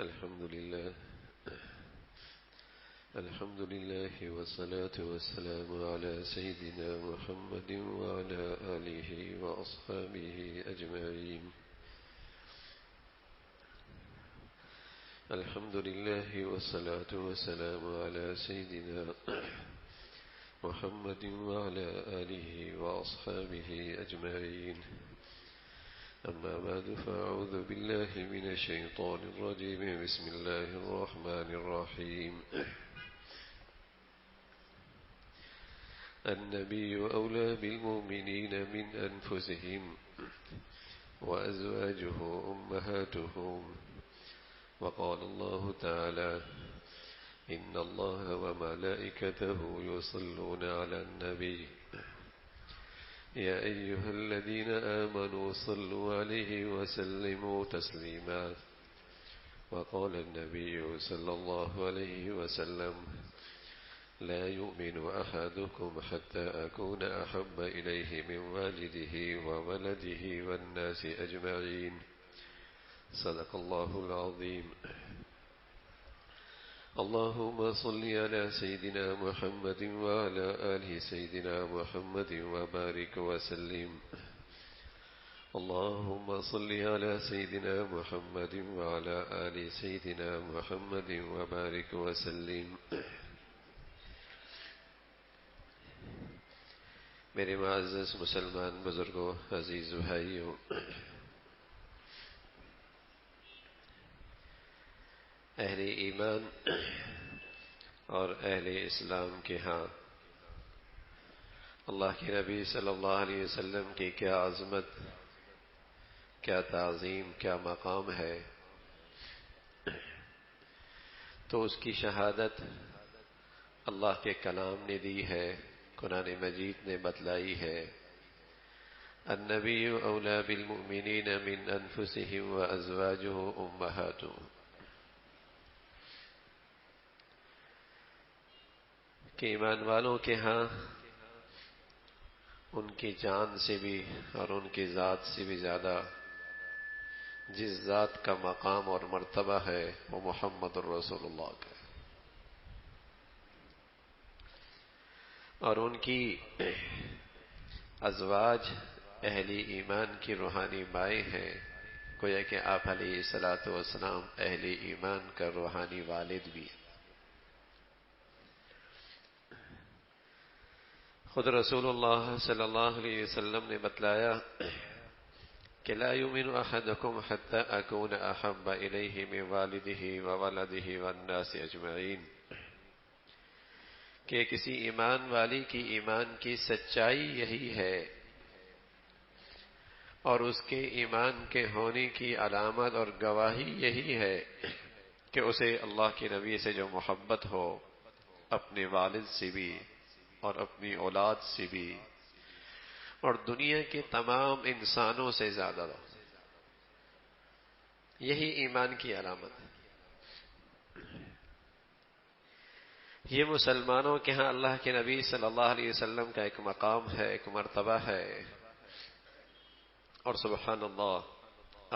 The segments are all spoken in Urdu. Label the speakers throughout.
Speaker 1: الحمد لله والصلاة والسلام على سيدنا محمد وعلى آله وأصحابه أجمعين. الحمد لله والصلاة والسلام على سيدنا محمد وعلى آله وأصحابه أجمعين. أما بعد فأعوذ بالله من الشيطان الرجيم. بسم الله الرحمن الرحيم. النبي أولى بالمؤمنين من أنفسهم وأزواجه أمهاتهم. وقال الله تعالى: إن الله وملائكته يصلون على النبي يا أيها الذين آمنوا صلوا عليه وسلموا تسليما. وقال النبي صلى الله عليه وسلم: لا يؤمن أحدكم حتى أكون أحب إليه من والده وولده والناس أجمعين. صدق الله العظيم. اللهم صل على سيدنا محمد وعلى آل سيدنا محمد وبارك وسلم. اللهم صل على سيدنا محمد وعلى آل سيدنا محمد وبارك وسلم. میرے معزز مسلمان بزرگوں، عزیز بھائیوں، اہل ایمان اور اہل اسلام کے ہاں اللہ کے نبی صلی اللہ علیہ وسلم کی کیا عظمت، کیا تعظیم، کیا مقام ہے. تو اس کی شہادت اللہ کے کلام نے دی ہے، قرآن مجید نے بتلائی ہے. النبی اولی بالمؤمنین من انفسهم وازواجہ امہاتهم، کہ ایمان والوں کے ہاں ان کی جان سے بھی اور ان کی ذات سے بھی زیادہ جس ذات کا مقام اور مرتبہ ہے وہ محمد الرسول اللہ کا، اور ان کی ازواج اہل ایمان کی روحانی مائیں ہیں. گویا کہ آپ علیہ الصلوۃ والسلام اہل ایمان کا روحانی والد بھی ہیں. خود رسول اللہ صلی اللہ علیہ وسلم نے بتلایا کہ لا یؤمن احدکم حتی اکون احب الیہ من والدہ وولدہ والناس اجمعین، کہ کسی ایمان والی کی ایمان کی سچائی یہی ہے اور اس کے ایمان کے ہونے کی علامت اور گواہی یہی ہے کہ اسے اللہ کے نبی سے جو محبت ہو، اپنے والد سے بھی اور اپنی اولاد سے بھی اور دنیا کے تمام انسانوں سے زیادہ ہو. یہی ایمان کی علامت ہے. یہ مسلمانوں کے ہاں اللہ کے نبی صلی اللہ علیہ وسلم کا ایک مقام ہے، ایک مرتبہ ہے، اور سبحان اللہ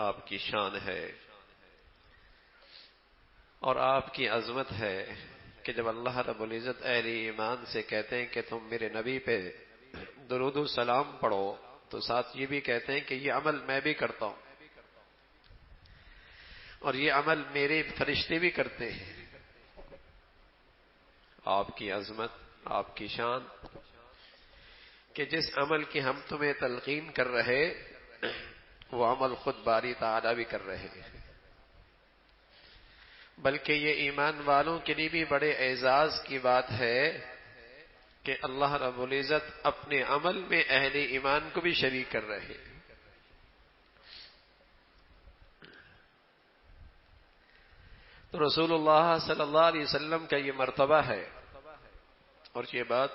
Speaker 1: آپ کی شان ہے اور آپ کی عظمت ہے کہ جب اللہ رب العزت اہل ایمان سے کہتے ہیں کہ تم میرے نبی پہ درود و سلام پڑھو، تو ساتھ یہ بھی کہتے ہیں کہ یہ عمل میں بھی کرتا ہوں اور یہ عمل میرے فرشتے بھی کرتے ہیں. آپ کی عظمت، آپ کی شان کہ جس عمل کی ہم تمہیں تلقین کر رہے وہ عمل خود باری تعالیٰ بھی کر رہے ہیں. بلکہ یہ ایمان والوں کے لیے بھی بڑے اعزاز کی بات ہے کہ اللہ رب العزت اپنے عمل میں اہل ایمان کو بھی شریک کر رہے ہیں. تو رسول اللہ صلی اللہ علیہ وسلم کا یہ مرتبہ ہے اور یہ بات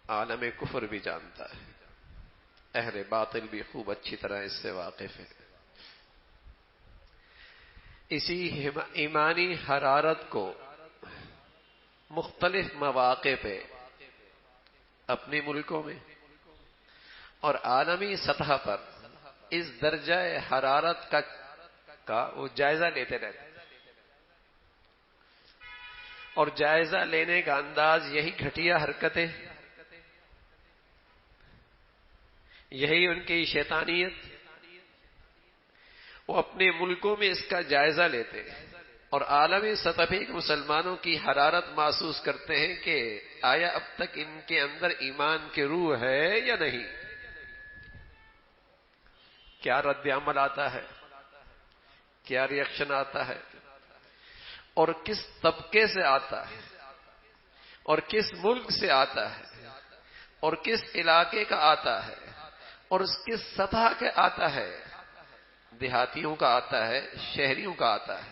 Speaker 1: عالم کفر بھی جانتا ہے، اہل باطل بھی خوب اچھی طرح اس سے واقف ہے. اسی ایمانی حرارت کو مختلف مواقع پہ اپنے ملکوں میں اور عالمی سطح پر اس درجہ حرارت کا وہ جائزہ لیتے رہتے ہیں. اور جائزہ لینے کا انداز یہی گھٹیا حرکتیں، یہی ان کی شیطانیت. وہ اپنے ملکوں میں اس کا جائزہ لیتے ہیں اور عالمی سطح پہ مسلمانوں کی حرارت محسوس کرتے ہیں کہ آیا اب تک ان کے اندر ایمان کی روح ہے یا نہیں. کیا رد عمل آتا ہے، کیا ری ایکشن آتا ہے، اور کس طبقے سے آتا ہے، اور کس ملک سے آتا ہے، اور کس علاقے کا آتا ہے، اور اس کس سطح کا آتا ہے. دیہاتیوں کا آتا ہے، شہریوں کا آتا ہے،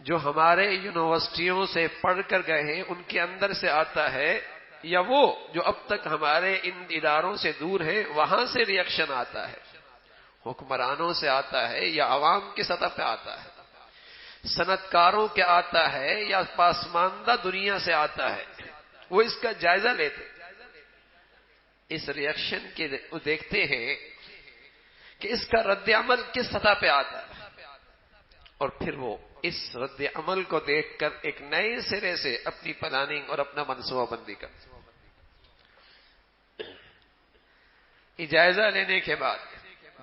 Speaker 1: جو ہمارے یونیورسٹیوں سے پڑھ کر گئے ہیں ان کے اندر سے آتا ہے، یا وہ جو اب تک ہمارے ان اداروں سے دور ہیں وہاں سے ری ایکشن آتا ہے، حکمرانوں سے آتا ہے یا عوام کی سطح پہ آتا ہے، صنعت کاروں کے آتا ہے یا پسماندہ دنیا سے آتا ہے. وہ اس کا جائزہ لیتے، اس ری ایکشن کے دیکھتے ہیں کہ اس کا رد عمل کس سطح پہ آتا ہے، اور پھر وہ اس رد عمل کو دیکھ کر ایک نئے سرے سے اپنی پلاننگ اور اپنا منصوبہ بندی کرتے. جائزہ لینے کے بعد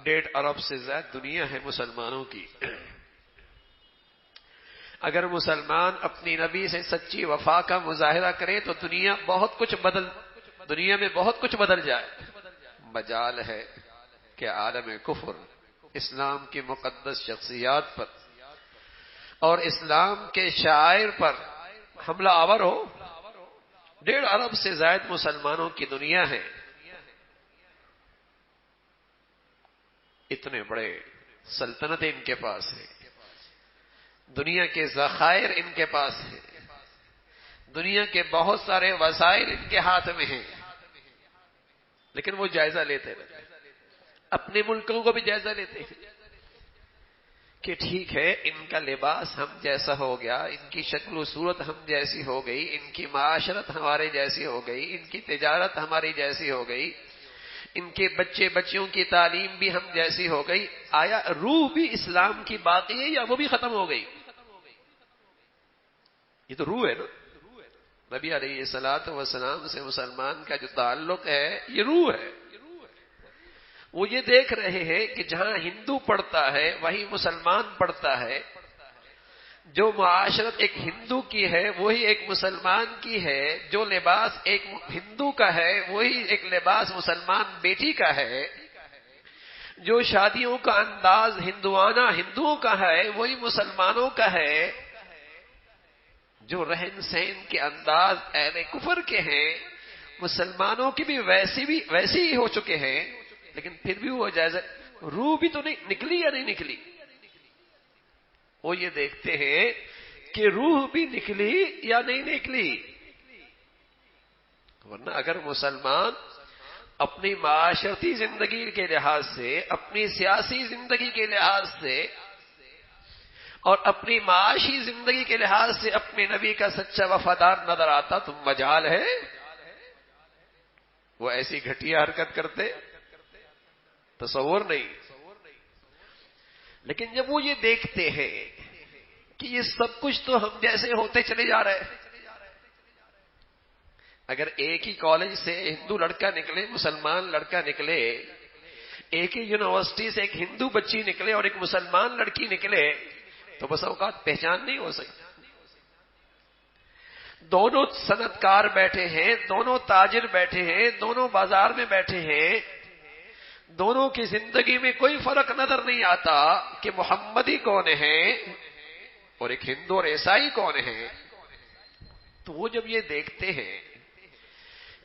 Speaker 1: 1.5 ارب سے زیادہ دنیا ہے مسلمانوں کی. اگر مسلمان اپنی نبی سے سچی وفا کا مظاہرہ کرے تو دنیا میں بہت کچھ بدل جائے. مجال ہے کہ عالم کفر اسلام کی مقدس شخصیات پر اور اسلام کے شاعر پر حملہ آور ہو. 1.5 ارب سے زائد مسلمانوں کی دنیا ہے. اتنے بڑے سلطنتیں ان کے پاس ہیں، دنیا کے ذخائر ان کے پاس ہیں، دنیا کے بہت سارے وسائل ان کے ہاتھ میں ہیں، لیکن وہ جائزہ لیتے رہتے. اپنے ملکوں کو بھی جائزہ لیتے ہیں کہ ٹھیک ہے ان کا لباس ہم جیسا ہو گیا، ان کی شکل و صورت ہم جیسی ہو گئی، ان کی معاشرت ہمارے جیسی ہو گئی، ان کی تجارت ہماری جیسی ہو گئی، ان کے بچے بچیوں کی تعلیم بھی ہم جیسی ہو گئی. آیا روح بھی اسلام کی باقی ہے یا وہ بھی ختم ہو گئی؟ یہ تو روح ہے نا. نبی علیہ الصلوۃ والسلام سے مسلمان کا جو تعلق ہے یہ روح ہے. وہ یہ دیکھ رہے ہیں کہ جہاں ہندو پڑھتا ہے وہی مسلمان پڑھتا ہے، جو معاشرت ایک ہندو کی ہے وہی ایک مسلمان کی ہے، جو لباس ایک ہندو کا ہے وہی ایک لباس مسلمان بیٹی کا ہے، جو شادیوں کا انداز ہندوؤں کا ہے وہی مسلمانوں کا ہے، جو رہن سہن کے انداز اہل کفر کے ہیں مسلمانوں کی بھی ویسی ہی ہو چکے ہیں. لیکن پھر بھی وہ جائزہ روح بھی تو نہیں نکلی یا نہیں نکلی. وہ یہ دیکھتے ہیں کہ روح بھی نکلی یا نہیں نکلی. ورنہ اگر مسلمان اپنی معاشرتی زندگی کے لحاظ سے، اپنی سیاسی زندگی کے لحاظ سے اور اپنی معاشی زندگی کے لحاظ سے اپنے نبی کا سچا وفادار نظر آتا تو مجال ہے وہ ایسی گھٹیا حرکت کرتے، تصور نہیں. لیکن جب وہ یہ دیکھتے ہیں کہ یہ سب کچھ تو ہم جیسے ہوتے چلے جا رہے ہیں، اگر ایک ہی کالج سے ہندو لڑکا نکلے، مسلمان لڑکا نکلے، ایک ہی یونیورسٹی سے ایک ہندو بچی نکلے اور ایک مسلمان لڑکی نکلے تو بس اوقات پہچان نہیں ہو سکتی. دونوں صنعت کار بیٹھے ہیں، دونوں تاجر بیٹھے ہیں، دونوں بازار میں بیٹھے ہیں، دونوں کی زندگی میں کوئی فرق نظر نہیں آتا کہ محمدی کون ہے اور ایک ہندو اور عیسائی کون ہے. تو وہ جب یہ دیکھتے ہیں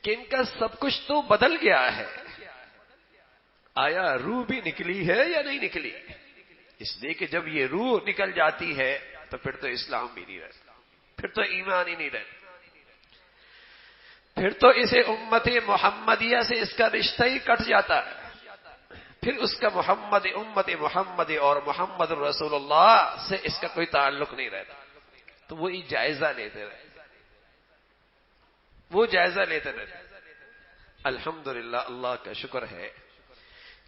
Speaker 1: کہ ان کا سب کچھ تو بدل گیا ہے، آیا روح بھی نکلی ہے یا نہیں نکلی؟ اس لیے کہ جب یہ روح نکل جاتی ہے تو پھر تو اسلام بھی نہیں رہتا، پھر تو ایمان ہی نہیں رہتا، پھر تو اسے امت محمدیہ سے اس کا رشتہ ہی کٹ جاتا ہے، پھر اس کا امت محمد اور محمد رسول اللہ سے اس کا کوئی تعلق نہیں رہتا. تو وہی جائزہ لیتے رہے، وہ جائزہ لیتے رہتے. الحمدللہ اللہ کا شکر ہے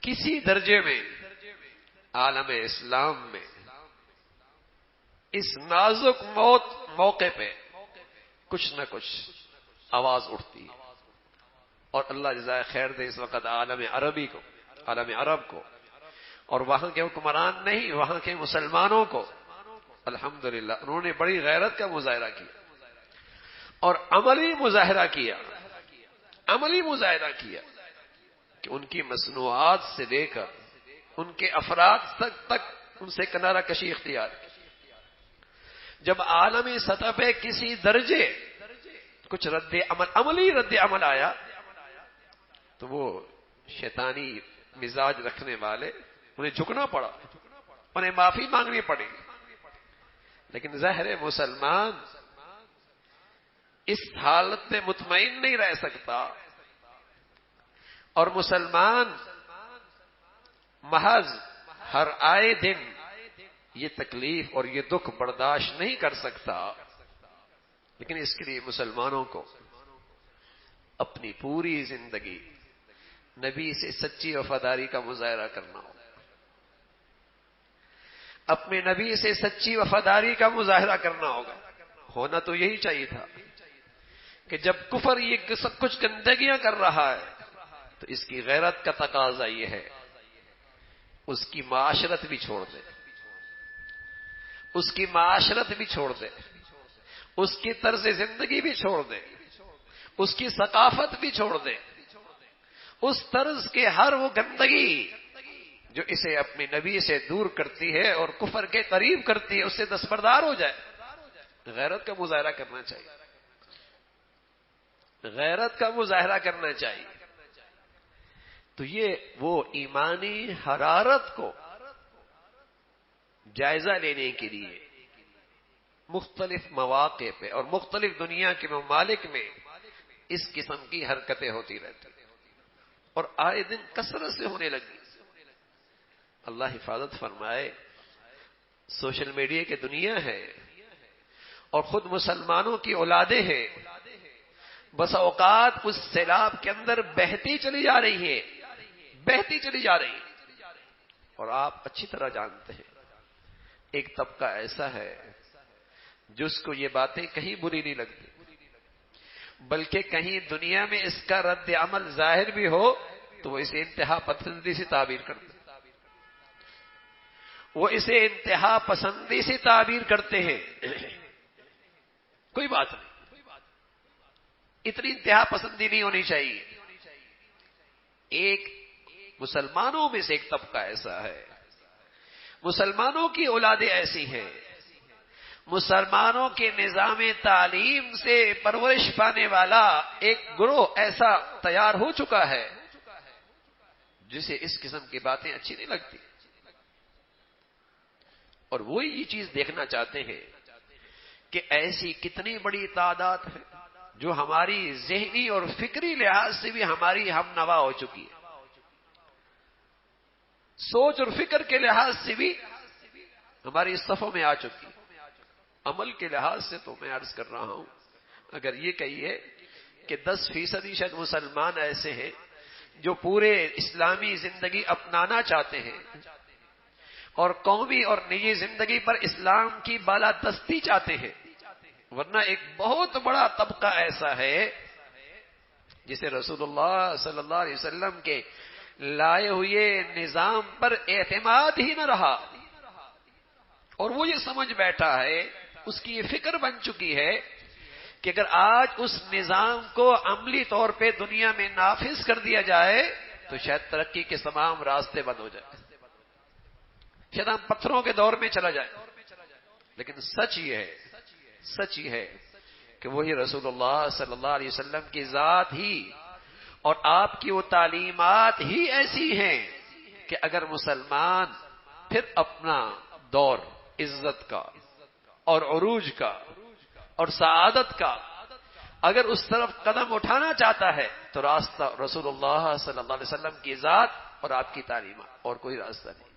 Speaker 1: کسی درجے میں عالم اسلام میں اس نازک موقع پہ کچھ نہ کچھ آواز اٹھتی ہے. اور اللہ جزائے خیر دے اس وقت عالم عرب کو اور وہاں کے حکمران نہیں، وہاں کے مسلمانوں کو الحمدللہ انہوں نے بڑی غیرت کا مظاہرہ کیا اور عملی مظاہرہ کیا کہ ان کی مصنوعات سے لے کر ان کے افراد تک ان سے کنارہ کشی اختیار کی. جب عالمی سطح پہ کسی درجے کچھ عملی رد عمل آیا تو وہ شیطانی مزاج رکھنے والے انہیں جھکنا پڑا، انہیں معافی مانگنی پڑی. لیکن ظاہر مسلمان اس حالت میں مطمئن نہیں رہ سکتا، اور مسلمان محض ہر آئے دن یہ تکلیف اور یہ دکھ برداشت نہیں کر سکتا. لیکن اس کے لیے مسلمانوں کو اپنی پوری زندگی نبی سے سچی وفاداری کا مظاہرہ کرنا ہوگا. اپنے نبی سے سچی وفاداری کا مظاہرہ کرنا ہوگا. ہونا تو یہی چاہیے تھا کہ جب کفر یہ سب کچھ گندگیاں کر رہا ہے تو اس کی غیرت کا تقاضا یہ ہے اس کی معاشرت بھی چھوڑ دے، اس کی معاشرت بھی چھوڑ دے، اس کی طرز زندگی بھی چھوڑ دے، اس کی ثقافت بھی چھوڑ دے، اس طرز کے ہر وہ گندگی جو اسے اپنے نبی سے دور کرتی ہے اور کفر کے قریب کرتی ہے اس سے دستبردار ہو جائے. غیرت کا مظاہرہ کرنا چاہیے، غیرت کا مظاہرہ کرنا چاہیے. تو یہ وہ ایمانی حرارت کو جائزہ لینے کے لیے مختلف مواقع پہ اور مختلف دنیا کے ممالک میں اس قسم کی حرکتیں ہوتی رہتی اور آئے دن کثرت سے ہونے لگی. اللہ حفاظت فرمائے. سوشل میڈیا کی دنیا ہے اور خود مسلمانوں کی اولادیں ہیں، بس اوقات اس سیلاب کے اندر بہتی چلی جا رہی ہے. اور آپ اچھی طرح جانتے ہیں ایک طبقہ ایسا ہے جس کو یہ باتیں کہیں بری نہیں لگتی، بلکہ کہیں دنیا میں اس کا رد عمل ظاہر بھی ہو تو وہ اسے انتہا پسندی سے تعبیر کرتے ہیں. کوئی بات نہیں، اتنی انتہا پسندی نہیں ہونی چاہیے. ایک مسلمانوں میں سے ایک طبقہ ایسا ہے، مسلمانوں کی اولادیں ایسی ہیں، مسلمانوں کے نظام تعلیم سے پرورش پانے والا ایک گروہ ایسا تیار ہو چکا ہے جسے اس قسم کی باتیں اچھی نہیں لگتی، اور وہ یہ چیز دیکھنا چاہتے ہیں کہ ایسی کتنی بڑی تعداد ہے جو ہماری ذہنی اور فکری لحاظ سے بھی ہماری ہم نوا ہو چکی ہے، سوچ اور فکر کے لحاظ سے بھی ہماری صفوں میں آ چکی ہے. عمل کے لحاظ سے تو میں عرض کر رہا ہوں اگر یہ کہیے کہ 10% شاید مسلمان ایسے ہیں جو پورے اسلامی زندگی اپنانا چاہتے ہیں اور قومی اور نجی زندگی پر اسلام کی بالادستی چاہتے ہیں، ورنہ ایک بہت بڑا طبقہ ایسا ہے جسے رسول اللہ صلی اللہ علیہ وسلم کے لائے ہوئے نظام پر اعتماد ہی نہ رہا، اور وہ یہ سمجھ بیٹھا ہے، اس کی یہ فکر بن چکی ہے کہ اگر آج اس نظام کو عملی طور پہ دنیا میں نافذ کر دیا جائے تو شاید ترقی کے تمام راستے بند ہو جائیں، شاید ہم پتھروں کے دور میں چلا جائے. لیکن سچ یہ ہے کہ وہی رسول اللہ صلی اللہ علیہ وسلم کی ذات ہی اور آپ کی وہ تعلیمات ہی ایسی ہیں کہ اگر مسلمان پھر اپنا دور عزت کا اور عروج کا اور سعادت کا اگر اس طرف قدم اٹھانا چاہتا ہے تو راستہ رسول اللہ صلی اللہ علیہ وسلم کی ذات اور آپ کی تعلیمات، اور کوئی راستہ نہیں.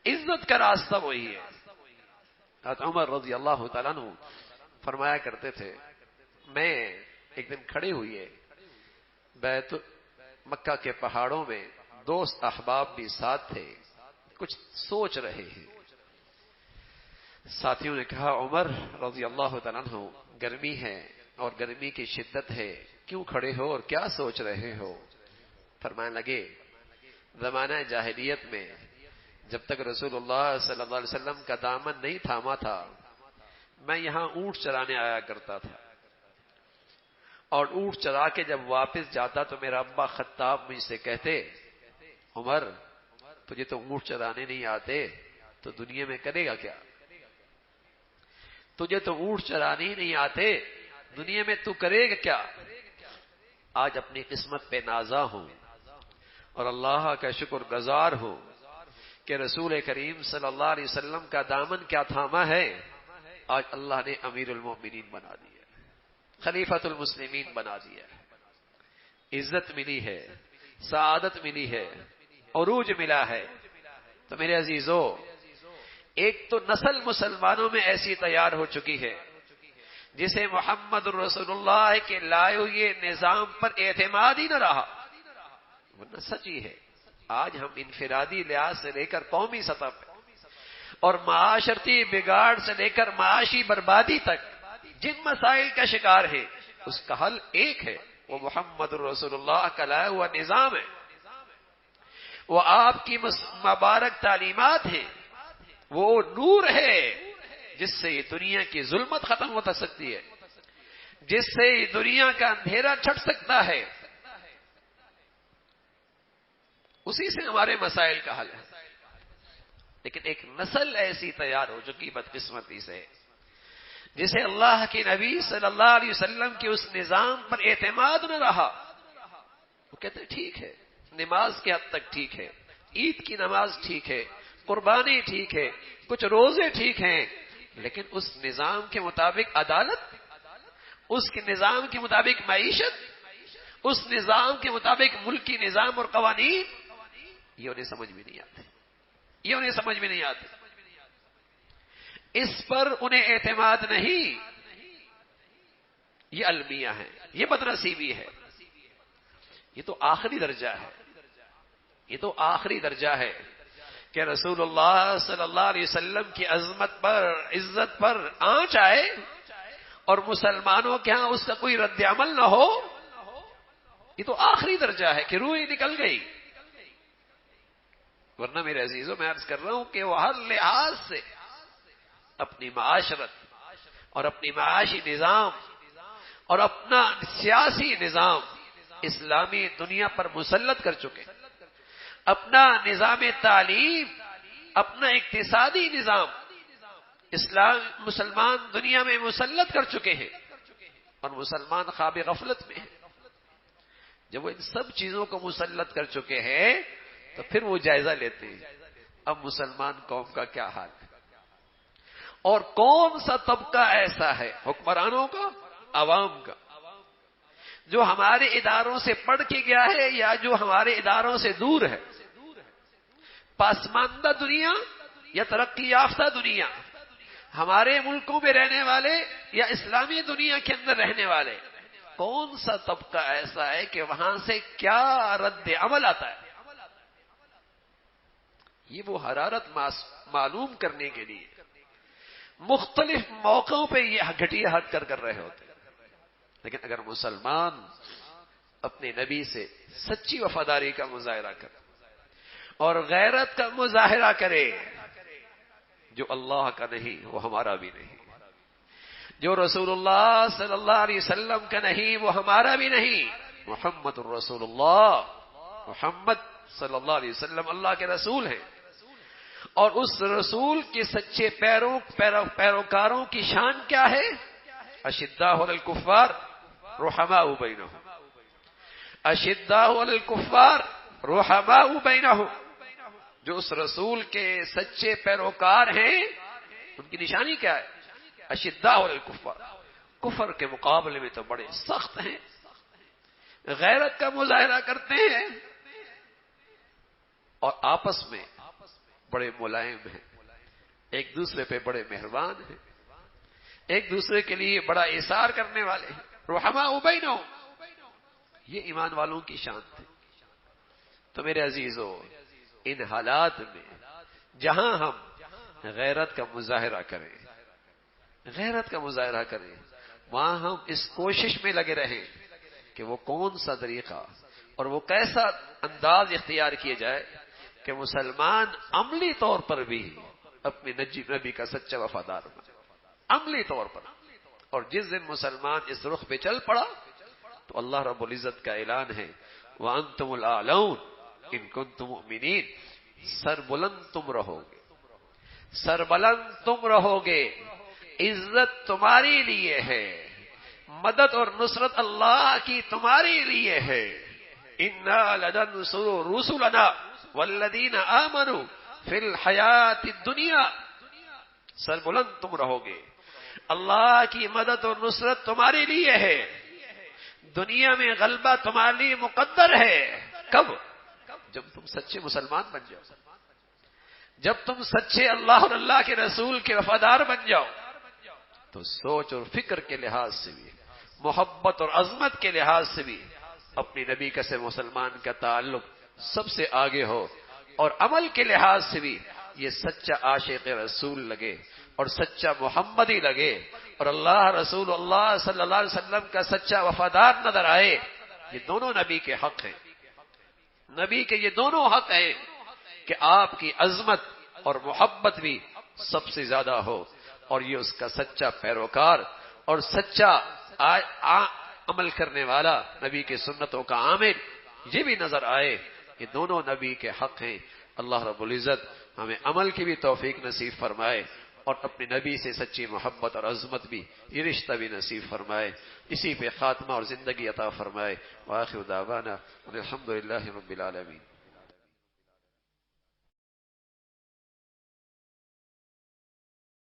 Speaker 1: عزت کا راستہ وہی ہے. حضرت عمر رضی اللہ تعالیٰ عنہ فرمایا کرتے تھے، میں ایک دن کھڑے ہوئے بیت مکہ کے پہاڑوں میں، دوست احباب بھی ساتھ تھے، کچھ سوچ رہے ہیں. ساتھیوں نے کہا عمر رضی اللہ تعالیٰ عنہ گرمی ہے اور گرمی کی شدت ہے، کیوں کھڑے ہو اور کیا سوچ رہے ہو؟ فرمانے لگے زمانہ جاہلیت میں جب تک رسول اللہ صلی اللہ علیہ وسلم کا دامن نہیں تھاما تھا میں یہاں اونٹ چرانے آیا کرتا تھا، اور اونٹ چرا کے جب واپس جاتا تو میرا ابا خطاب مجھ سے کہتے عمر تجھے تو اونٹ چرانے نہیں آتے تو دنیا میں کرے گا کیا؟ تجھے تو اونٹ چرانے ہی نہیں آتے دنیا میں تو کرے گا کیا؟ آج اپنی قسمت پہ نازا ہوں اور اللہ کا شکر گزار ہوں کہ رسول کریم صلی اللہ علیہ وسلم کا دامن کیا تھاما ہے، آج اللہ نے امیر المومنین بنا دیا، خلیفۃ المسلمین بنا دیا، عزت ملی ہے، سعادت ملی ہے، عروج ملا ہے۔ تو میرے عزیزو، ایک تو نسل مسلمانوں میں ایسی تیار ہو چکی ہے جسے محمد رسول اللہ کے لائے ہوئے نظام پر اعتماد ہی نہ رہا، ورنہ سچ ہی ہے آج ہم انفرادی لحاظ سے لے کر قومی سطح پہ اور معاشرتی بگاڑ سے لے کر معاشی بربادی تک جن مسائل کا شکار ہے اس کا حل ایک ہے، وہ محمد رسول اللہ کا لائے ہوا نظام ہے، وہ آپ کی مبارک تعلیمات ہیں، وہ نور ہے جس سے یہ دنیا کی ظلمت ختم ہو سکتی ہے، جس سے یہ دنیا کا اندھیرا چھٹ سکتا ہے، اسی سے ہمارے مسائل کا حل ہے۔ لیکن ایک نسل ایسی تیار ہو چکی بدقسمتی سے جسے اللہ کے نبی صلی اللہ علیہ وسلم کے اس نظام پر اعتماد نہ رہا، وہ کہتے ہیں ٹھیک ہے نماز کے حد تک ٹھیک ہے، عید کی نماز ٹھیک ہے، قربانی ٹھیک ہے، کچھ روزے ٹھیک ہیں، لیکن اس نظام کے مطابق عدالت، اس کے نظام کے مطابق معیشت، اس نظام کے مطابق ملکی نظام اور قوانین، یہ انہیں سمجھ میں نہیں آتے، یہ انہیں سمجھ میں نہیں آتے، اس پر انہیں اعتماد نہیں، یہ المیہ ہے، یہ بدنصیبی ہے، یہ تو آخری درجہ ہے، یہ تو آخری درجہ ہے کہ رسول اللہ صلی اللہ علیہ وسلم کی عظمت پر، عزت پر آنچ آئے اور مسلمانوں کے ہاں اس کا کوئی رد عمل نہ ہو، یہ تو آخری درجہ ہے کہ روح نکل گئی۔ ورنہ میرے عزیزوں میں عرض کر رہا ہوں کہ وہ ہر لحاظ سے اپنی معاشرت اور اپنی معاشی نظام اور اپنا سیاسی نظام اسلامی دنیا پر مسلط کر چکے، اپنا نظام تعلیم، اپنا اقتصادی نظام اسلام مسلمان دنیا میں مسلط کر چکے ہیں، اور مسلمان خواب غفلت میں ہیں۔ جب وہ ان سب چیزوں کو مسلط کر چکے ہیں تو پھر وہ جائزہ لیتے ہیں اب مسلمان قوم کا کیا حال ہے، اور کون سا طبقہ ایسا ہے حکمرانوں کا، عوام کا، جو ہمارے اداروں سے پڑھ کے گیا ہے یا جو ہمارے اداروں سے دور ہے، پسماندہ دنیا یا ترقی یافتہ دنیا، ہمارے ملکوں میں رہنے والے یا اسلامی دنیا کے اندر رہنے والے، کون سا طبقہ ایسا ہے کہ وہاں سے کیا رد عمل آتا ہے، یہ وہ حرارت معلوم کرنے کے لیے مختلف موقعوں پہ یہ گھٹیا حرکت کر رہے ہوتے ہیں۔ لیکن اگر مسلمان اپنے نبی سے سچی وفاداری کا مظاہرہ کرے اور غیرت کا مظاہرہ کرے، جو اللہ کا نہیں وہ ہمارا بھی نہیں، جو رسول اللہ صلی اللہ علیہ وسلم کا نہیں وہ ہمارا بھی نہیں، محمد الرسول اللہ، محمد صلی اللہ علیہ وسلم اللہ کے رسول ہیں، اور اس رسول کے سچے پیروکاروں کی شان کیا ہے؟ اشداء علی الکفار رحماء بینہم، اشداء علی الکفار رحماء بینہم، جو اس رسول کے سچے پیروکار ہیں ان کی نشانی کیا ہے؟ اشداء علی الکفار، کفر کے مقابلے میں تو بڑے سخت ہیں، غیرت کا مظاہرہ کرتے ہیں، اور آپس میں بڑے ملائم ہیں، ایک دوسرے پہ بڑے مہربان ہیں، ایک دوسرے کے لیے بڑا ایثار کرنے والے ہیں، رحماء بینہم، یہ ایمان والوں کی شان تھی۔ تو میرے عزیزو، ان حالات میں جہاں ہم غیرت کا مظاہرہ کریں، غیرت کا مظاہرہ کریں، وہاں ہم اس کوشش میں لگے رہیں کہ وہ کون سا طریقہ اور وہ کیسا انداز اختیار کیے جائے کہ مسلمان عملی طور پر بھی اپنے نبی کا سچا وفادار بنے، عملی طور پر۔ اور جس دن مسلمان اس رخ پہ چل پڑا تو اللہ رب العزت کا اعلان ہے وَأَنْتُمُ الْأَعْلَوْنَ إِن كُنتُم مُؤْمِنِينَ، سر بلند تم رہو گے، سر بلند تم رہو گے، عزت تمہاری لیے ہے، مدد اور نصرت اللہ کی تمہاری لیے ہے۔ اِنَّا لَنَنصُرُ رُسُلَنَا وَالَّذِينَ آمَنُوا فِي الْحَيَاةِ الدُّنْيَا، سر بلند تم رہو گے، اللہ کی مدد اور نصرت تمہارے لیے ہے، دنیا میں غلبہ تمہارے لیے مقدر ہے۔ کب؟ جب تم سچے مسلمان بن جاؤ، جب تم سچے اللہ اور اللہ کے رسول کے وفادار بن جاؤ، تو سوچ اور فکر کے لحاظ سے بھی، محبت اور عظمت کے لحاظ سے بھی اپنی نبی کا سے مسلمان کا تعلق سب سے آگے ہو، اور عمل کے لحاظ سے بھی یہ سچا عاشق رسول لگے اور سچا محمدی لگے اور اللہ رسول اللہ صلی اللہ علیہ وسلم کا سچا وفادار نظر آئے۔ یہ دونوں نبی کے حق ہیں، نبی کے یہ دونوں حق ہیں کہ آپ کی عظمت اور محبت بھی سب سے زیادہ ہو، اور یہ اس کا سچا پیروکار اور سچا عمل کرنے والا، نبی کے سنتوں کا عامل یہ بھی نظر آئے۔ یہ دونوں نبی کے حق ہیں۔ اللہ رب العزت ہمیں عمل کی بھی توفیق نصیب فرمائے اور اپنے نبی سے سچی محبت اور عظمت بھی، یہ رشتہ بھی نصیب فرمائے، اسی پہ خاتمہ اور زندگی عطا فرمائے۔ وآخر دعوانا الحمدللہ رب العالمین۔